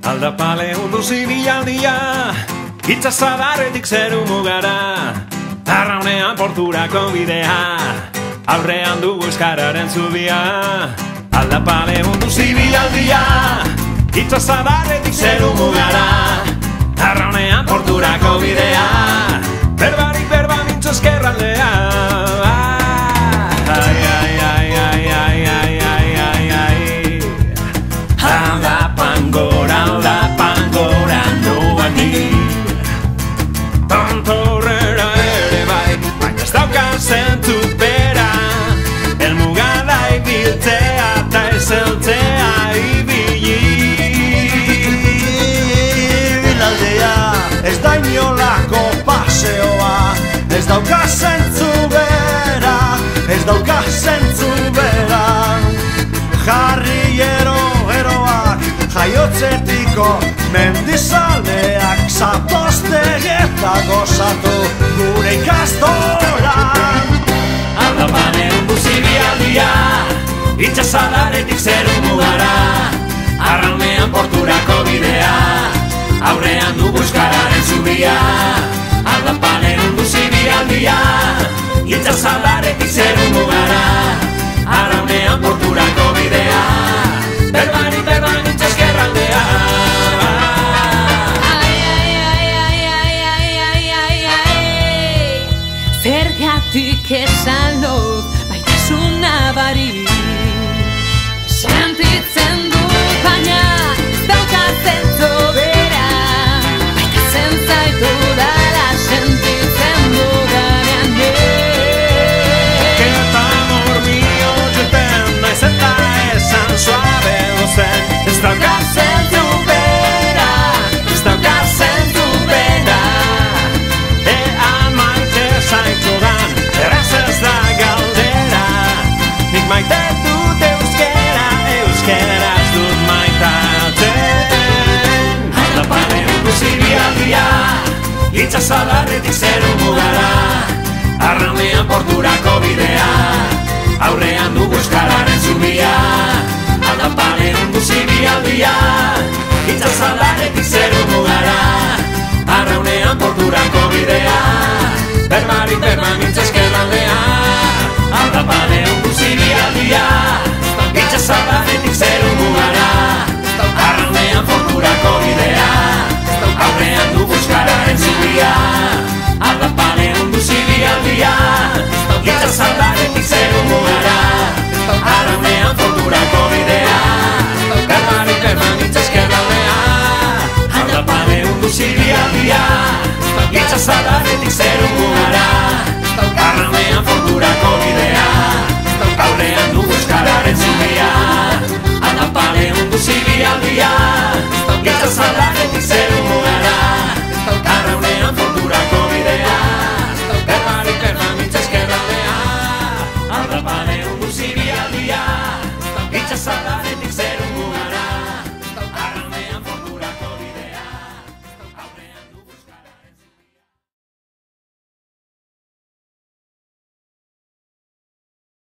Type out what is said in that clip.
Aldapale hundu zibilaldia, itzazadarretik zeru mugara, arraunean porturako bidea, aurrean dugu euskararen zubia. Aldapale hundu zibilaldia, itzazadarretik zeru mugara, arraunean porturako bidea, berbarik berba mintzo eskerraldea. Zentu bera, elmugada ibiltzea eta ezeltzea ibili. Bilaldea ez da inolako paseoa, ez dauka zentzu bera, ez dauka zentzu bera. Jarri eroak, jaiotzetiko mendizaleak, zatozte eta gozatu gure ikastoran. Aldapale hundu zibilaldia, itxasadaretik zeru mugara, arraunean porturako bidea, aurrean dugu euskararen zubia. Aldapale hundu zibilaldia, itxasadaretik zeru mugara, arraunean porturako bidea, berbarik berba mintzo eskerraldea. Zergatik esan dut baitasuna bari, sentitzen dut baina ez daukat zentzu bera, baitatzen zaitu dara sentitzen dudanean. Que eta amor mio jeten naiz eta esan suave dozen, ez daukat zentzu bera, ez daukat zentzu bera. Ean maite zaitudan, eraz ez da galdera, nik maite dut euskera, euskeraz dut maitatzen. Aldapale hundu zibilaldia, itxasadarretik zeru mugara, arraunean porturako bidea, aurrean dugu euskararen zubia. Aldapale hundu zibilaldia, itxasadarretik zeru mugara, arraunean porturako bidea, berbarik berba mintzo eskerraldea. Aldapale hundu zibilaldia, itxasadarretik